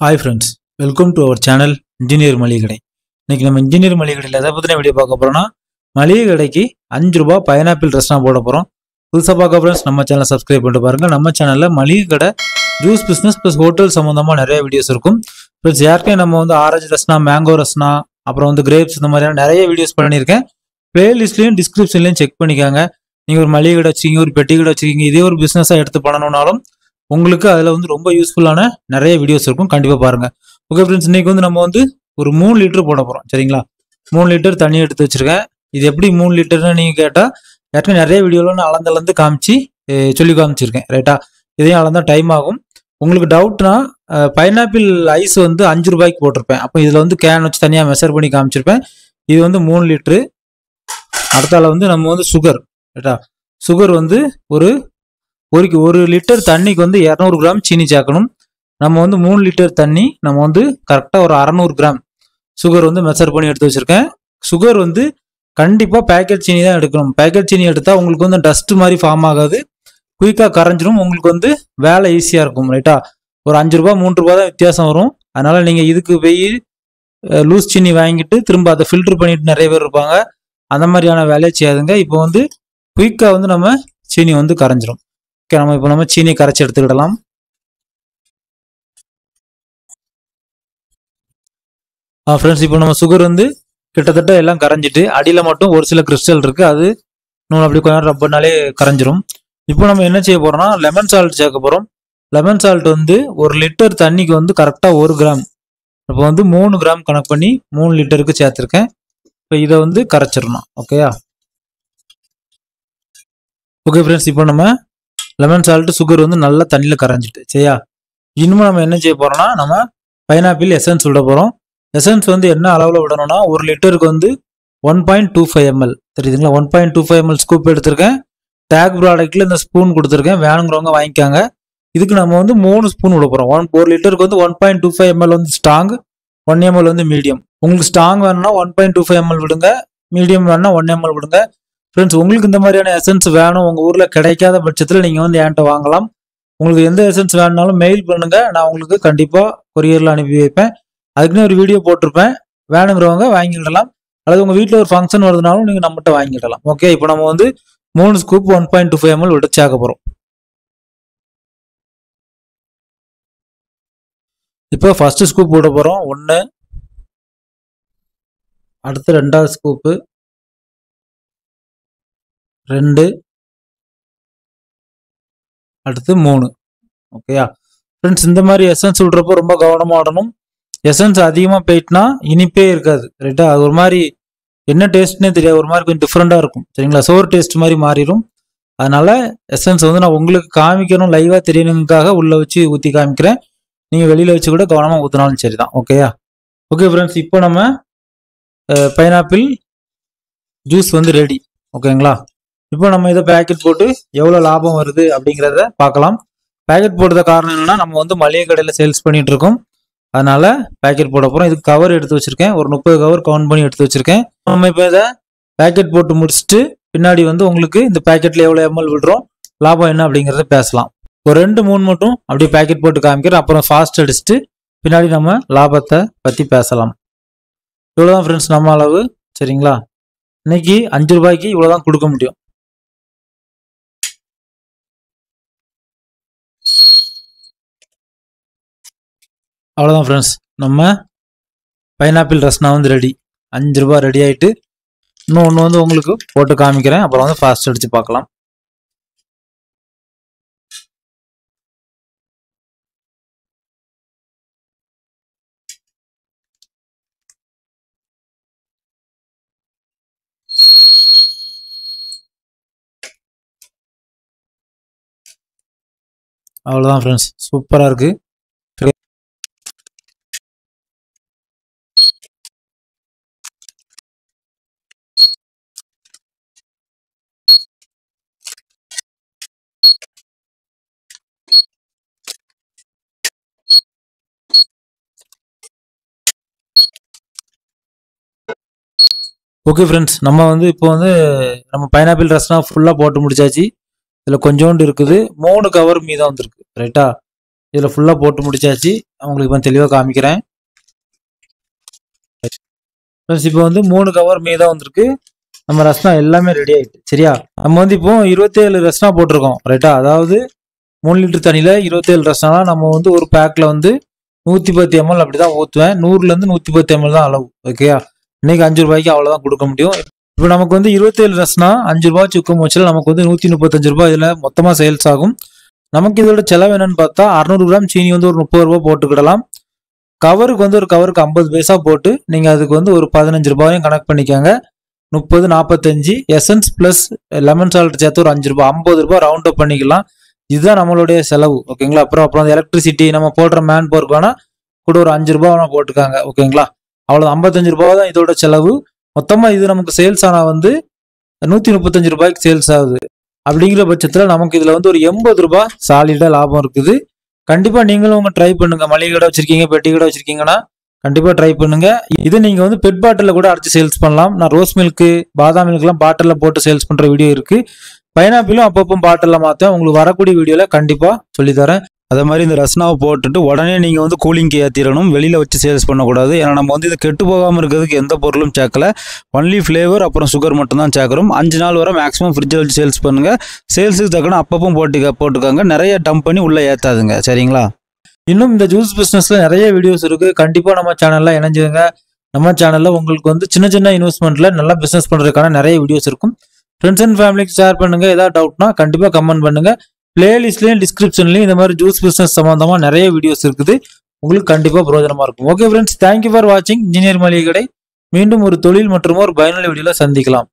Hi friends, welcome to our channel Engineer Maligadai. இன்னைக்கு நம்ம engineer மளிகைக்கடையில் எதை பற்றின வீடியோ பார்க்க போகிறோம்னா மளிகை கடைக்கு 5 ரூபாய் பைனாப்பிள் ரஸ்னா போட போகிறோம். புதுசாக பார்க்க ஃப்ரெண்ட்ஸ் நம்ம சேனலை சப்ஸ்கிரைப் பண்ணிட்டு பாருங்கள். நம்ம சேனலில் மளிகை கடை ஜூஸ் பிஸ்னஸ் ப்ளஸ் ஹோட்டல் சம்மந்தமாக நிறைய வீடியோஸ் இருக்கும். ப்ளஸ் ஏற்கனவே நம்ம ஆரஞ்சு ரஸ்னா, மேங்கோ ரஸ்னா, அப்புறம் கிரேப்ஸ் இந்த மாதிரியான நிறைய வீடியோஸ் பண்ணியிருக்கேன். பிளேலிஸ்ட்லையும் டிஸ்கிரிப்ஷன்லையும் செக் பண்ணிக்காங்க. நீங்கள் ஒரு மளிகை கடை வச்சுக்கிங்க, ஒரு பெட்டி கடை வச்சுக்கிங்க, இதே ஒரு பிஸ்னஸாக எடுத்து பண்ணணும்னாலும் உங்களுக்கு அதில் ரொம்ப யூஸ்ஃபுல்லான நிறைய வீடியோஸ் இருக்கும். கண்டிப்பாக பாருங்கள். ஓகே ஃப்ரெண்ட்ஸ், இன்றைக்கி நம்ம ஒரு 3 லிட்டர் போட போகிறோம். சரிங்களா? 3 லிட்டர் தண்ணி எடுத்து வச்சுருக்கேன். இது எப்படி 3 லிட்டர்னு நீங்கள் கேட்டால் ஏற்கனவே நிறைய வீடியோவில் நான் அளந்து காமிச்சு சொல்லி காமிச்சிருக்கேன். ரைட்டா? இதையும் அளந்தால் டைம் ஆகும். உங்களுக்கு டவுட்னா பைனாப்பிள் ஐஸ் 5 ரூபாய்க்கு போட்டிருப்பேன். அப்போ இதில் கேன் வச்சு தனியாக மெஷர் பண்ணி காமிச்சிருப்பேன். இது 3 லிட்ரு. அடுத்தால நம்ம சுகர். ரைட்டா? சுகர் ஒரு லிட்டர் தண்ணிக்கு 200 கிராம் சீனி சேர்க்கணும். நம்ம 3 லிட்டர் தண்ணி நம்ம கரெக்டாக ஒரு 600 கிராம் சுகர் மெஷர் பண்ணி எடுத்து வச்சுருக்கேன். சுகர் கண்டிப்பாக பேக்கெட் சீனி தான் எடுக்கணும். பேக்கெட் சீனி எடுத்தால் உங்களுக்கு டஸ்ட் மாதிரி ஃபார்ம் ஆகாது, குயிக்காக கரைஞ்சிடும். உங்களுக்கு வேலை ஈஸியாக இருக்கும். ரைட்டா? ஒரு 5 ரூபா 3 ரூபா தான் வித்தியாசம் வரும். அதனால் நீங்கள் இதுக்கு போய் லூஸ் சீனி வாங்கிட்டு திரும்ப அதை ஃபில்டர் பண்ணிட்டு நிறைய பேர் இருப்பாங்க. அந்த மாதிரியான வேலையை செய்யாதுங்க. இப்போ குயிக்காக நம்ம சீனி கரைஞ்சிரும். ஓகே, நம்ம சீனி கரைச்சி எடுத்துக்கிடலாம். ஃப்ரெண்ட்ஸ், இப்போ நம்ம சுகர் கிட்டத்தட்ட எல்லாம் கரைஞ்சிட்டு அடியில் மட்டும் ஒரு சில கிறிஸ்டல் இருக்குது. அது இன்னும் அப்படி கொஞ்சம் நேரம் ரப் பண்ணாலே கரைஞ்சிரும். இப்போ நம்ம என்ன செய்ய போகிறோம்னா லெமன் சால்ட் சேர்க்க போகிறோம். லெமன் சால்ட் ஒரு லிட்டர் தண்ணிக்கு கரெக்டாக 1 கிராம். இப்போ 3 கிராம் கணக்கு பண்ணி 3 லிட்டருக்கு சேர்த்துருக்கேன். இப்போ இதை கரைச்சிடணும். ஓகேயா? ஓகே ஃப்ரெண்ட்ஸ், இப்போ நம்ம லெமன் சால்ட்டு சுகர் நல்லா தண்ணியில் கரைஞ்சிட்டு சரியா? இன்னும் நம்ம என்ன செய்ய போகிறோம்னா நம்ம பைனாப்பிள் எசன்ஸ் விட போகிறோம். எசன்ஸ் என்ன அளவில் விடணும்னா 1 லிட்டருக்கு 1.25 ml. தெரியுதுங்களா? 1.25 ml ஸ்கூப் எடுத்திருக்கேன். டேக் ப்ராடக்ட்டில் இந்த ஸ்பூன் கொடுத்துருக்கேன். வேணுங்கிறவங்க வாங்கிக்காங்க. இதுக்கு நம்ம 3 ஸ்பூன் விட போகிறோம். 1 லிட்டருக்கு 1.25 ml ஸ்ட்ராங், 1 ml மீடியம். உங்களுக்கு ஸ்ட்ராங் வேணும்னா 1.25 ml விடுங்க, மீடியம் வேணும்னா 1 ml விடுங்க. ஃப்ரெண்ட்ஸ், உங்களுக்கு இந்த மாதிரியான எசன்ஸ் வேணும், உங்கள் ஊரில் கிடைக்காத பட்சத்தில் நீங்கள் என்கிட்ட வாங்கலாம். உங்களுக்கு எந்த எசன்ஸ் வேணுனாலும் மெயில் பண்ணுங்கள். நான் உங்களுக்கு கண்டிப்பாக கொரியரில் அனுப்பி வைப்பேன். அதுக்குன்னு ஒரு வீடியோ போட்டிருப்பேன். வேணுங்கிறவங்க வாங்கிடலாம். அல்லது உங்கள் வீட்டில் ஒரு ஃபங்க்ஷன் வருதுனாலும் நீங்கள் நம்மகிட்ட வாங்கிடலாம். ஓகே, இப்போ நம்ம 3 ஸ்கூப் 1.25 ml விட சேர்க்க போகிறோம். இப்போ ஃபர்ஸ்ட் ஸ்கூப் விட போகிறோம் 1, அடுத்து 2வது ஸ்கூப்பு 2, அடுத்து 3. ஓகேயா ஃப்ரெண்ட்ஸ்? இந்த மாதிரி எசன்ஸ் விடுறப்போ ரொம்ப கவனமாக விடணும். எசன்ஸ் அதிகமாக போயிட்டுனா இனிப்பே இருக்காது. ரைட்டா? அது ஒரு மாதிரி என்ன டேஸ்ட்னே தெரியாது, ஒரு மாதிரி கொஞ்சம் டிஃப்ரெண்டாக இருக்கும். சரிங்களா? சோர் டேஸ்ட் மாதிரி மாறிடும். அதனால எசன்ஸ் நான் உங்களுக்கு காமிக்கணும், லைவாக தெரியணுங்காக உள்ளே வச்சு ஊற்றி காமிக்கிறேன். நீங்கள் வெளியில் வச்சு கூட கவனமாக ஊற்றினாலும் சரி தான். ஓகேயா? ஓகே ஃப்ரெண்ட்ஸ், இப்போ நம்ம பைனாப்பிள் ஜூஸ் ரெடி. ஓகேங்களா? இப்போ நம்ம இதை பேக்கெட் போட்டு எவ்வளோ லாபம் வருது அப்படிங்கிறத பார்க்கலாம். பேக்கெட் போடுற காரணம் என்னன்னா நம்ம மளிகை கடையில் சேல்ஸ் பண்ணிட்டு இருக்கோம். அதனால பேக்கெட் போட போகிறோம். இதுக்கு கவர் எடுத்து வச்சிருக்கேன். ஒரு 30 கவர் கவுண்ட் பண்ணி எடுத்து வச்சிருக்கேன். நம்ம இப்போ இதை பேக்கெட் போட்டு முடிச்சுட்டு பின்னாடி உங்களுக்கு இந்த பேக்கெட்டில் எவ்வளோ ml விடுறோம், லாபம் என்ன அப்படிங்கிறத பேசலாம். ஒரு 2-3 மட்டும் அப்படியே பேக்கெட் போட்டு காமிக்கிறேன். அப்புறம் ஃபாஸ்ட் அடிச்சுட்டு பின்னாடி நம்ம லாபத்தை பற்றி பேசலாம். இவ்வளோதான் ஃப்ரெண்ட்ஸ் நம்ம அளவு. சரிங்களா? இன்னைக்கு 5 ரூபாய்க்கு இவ்வளோதான் கொடுக்க முடியும். அவ்வளோதான் ஃப்ரெண்ட்ஸ், நம்ம பைனாப்பிள் ரஸ்னா ரெடி. 5 ரூபாய் ரெடி ஆகிட்டு இன்னும் ஒன்று உங்களுக்கு போட்டு காமிக்கிறேன். அப்புறம் ஃபாஸ்ட் அடித்து பார்க்கலாம். அவ்வளோதான் ஃப்ரெண்ட்ஸ், சூப்பராக இருக்குது. ஓகே ஃப்ரெண்ட்ஸ், நம்ம இப்போ நம்ம பைனாப்பிள் ரஸ்னா ஃபுல்லாக போட்டு முடிச்சாச்சு. இதில் கொஞ்சோண்டு இருக்குது. 3 கவர் மீதம் வந்துருக்கு. ரைட்டா? இதில் ஃபுல்லாக போட்டு முடிச்சாச்சு. உங்களுக்கு இப்போ தெளிவாக காமிக்கிறேன். ஃப்ரெண்ட்ஸ் இப்போ வந்து 3 கவர் மீதம் வந்திருக்கு. நம்ம ரஸ்னா எல்லாமே ரெடி ஆகிட்டு சரியா. நம்ம வந்து இப்போ 27 ரஸ்னா போட்டிருக்கோம் ரைட்டா. அதாவது 3 லிட்டர் தண்ணியில் 27 ரஸ்னா நம்ம வந்து ஒரு பேக்கில் வந்து 110 ml அப்படி தான் ஊற்றுவேன். 100லேருந்து 110 ml தான் அளவு ஓகேயா. இன்னைக்கு 5 ரூபாய்க்கு அவ்வளோதான் கொடுக்க முடியும். இப்போ நமக்கு வந்து 27 ரஸ்னா 5 ரூபா சுக்கம் வச்சால் நமக்கு வந்து 135 ரூபாய் இதில் மொத்தமாக சேல்ஸ் ஆகும். நமக்கு இதோட செலவு என்னன்னு பார்த்தா 600 கிராம் சீனி வந்து ஒரு 30 ரூபா போட்டுக்கிடலாம். கவருக்கு வந்து ஒரு கவருக்கு 50 பைசா போட்டு நீங்கள் அதுக்கு வந்து ஒரு 15 ரூபாயும் கனெக்ட் பண்ணிக்கோங்க. 30 45 எசன்ஸ் ப்ளஸ் லெமன் சால்ட் சேர்த்து ஒரு 5 ரூபா 50 ரூபா ரவுண்ட் அப் பண்ணிக்கலாம். இதுதான் நம்மளுடைய செலவு ஓகேங்களா. அப்புறம் அந்த எலக்ட்ரிசிட்டி நம்ம போடுற மேன் பவர் வேணா கூட ஒரு 5 ரூபா வேணா போட்டுக்காங்க ஓகேங்களா. அவ்வளோ 55 ரூபா தான் இதோட செலவு. மொத்தமாக இது நமக்கு சேல்ஸ் ஆனால் வந்து 135 ரூபாய்க்கு சேல்ஸ் ஆகுது. அப்படிங்கிற பட்சத்தில் நமக்கு இதில் வந்து ஒரு 80 ரூபாய் சாலிடாக லாபம் இருக்குது. கண்டிப்பாக நீங்களும் உங்கள் ட்ரை பண்ணுங்க. மளிகை கடை வச்சிருக்கீங்க, பெட்டி கடை வச்சிருக்கீங்கன்னா கண்டிப்பாக ட்ரை பண்ணுங்க. இது நீங்கள் வந்து பெட் பாட்டிலில் கூட அரைச்சி சேல்ஸ் பண்ணலாம். நான் ரோஸ் மில்க்கு பாதாம் மில்க்லாம் பாட்டிலில் போட்டு சேல்ஸ் பண்ணுற வீடியோ இருக்குது. பைனாப்பிளும் அப்பப்போ பாட்டிலில் மாற்றேன். உங்களுக்கு வரக்கூடிய வீடியோவில் கண்டிப்பாக சொல்லித்தரேன். அதே மாதிரி இந்த ரஸ்னாவை போட்டுட்டு உடனே நீங்கள் வந்து கூலிங்க்கு ஏற்றிடணும். வெளியில் வச்சு சேல்ஸ் பண்ணக்கூடாது. ஏன்னா நம்ம வந்து இது கெட்டு போகாமல் இருக்கிறதுக்கு எந்த பொருளும் சேர்க்கல. ஒன்லி ஃப்ளேவர் அப்புறம் சுகர் மட்டும் தான் சேர்க்குறோம். 5 நாள் வரை மேக்ஸிமம் ஃப்ரிட்ஜில் வச்சு சேல்ஸ் பண்ணுங்கள். சேல்ஸுக்கு தக்கன அப்பப்போ போட்டுக்காங்க. நிறைய டம்ப் பண்ணி உள்ளே ஏற்றாதுங்க சரிங்களா. இன்னும் இந்த ஜூஸ் பிஸ்னஸில் நிறைய வீடியோஸ் இருக்குது. கண்டிப்பாக நம்ம சேனலில் இணைஞ்சுங்க. நம்ம சேனலில் உங்களுக்கு வந்து சின்ன சின்ன இன்வெஸ்ட்மெண்ட்டில் நல்லா பிஸ்னஸ் பண்ணுறதுக்கான நிறைய வீடியோஸ் இருக்கும். ஃப்ரெண்ட்ஸ் அண்ட் ஃபேமிலிக்கு ஷேர் பண்ணுங்கள். ஏதாவது டவுட்னா கண்டிப்பாக கமெண்ட் பண்ணுங்கள். பிளேலிஸ்ட்லேயும் டிஸ்கிரிப்ஷன்லையும் இந்த மாதிரி ஜூஸ் பிஸ்னஸ் சம்மந்தமாக நிறைய வீடியோஸ் இருக்குது. உங்களுக்கு கண்டிப்பாக பிரயோஜனமாக இருக்கும். ஓகே ஃப்ரெண்ட்ஸ், தேங்க்யூ ஃபார் வாட்சிங் இன்ஜினியர் மளிகை கடை. மீண்டும் ஒரு தொழில் மற்றும் ஒரு பயனுள்ள வீடியோவில் சந்திக்கலாம்.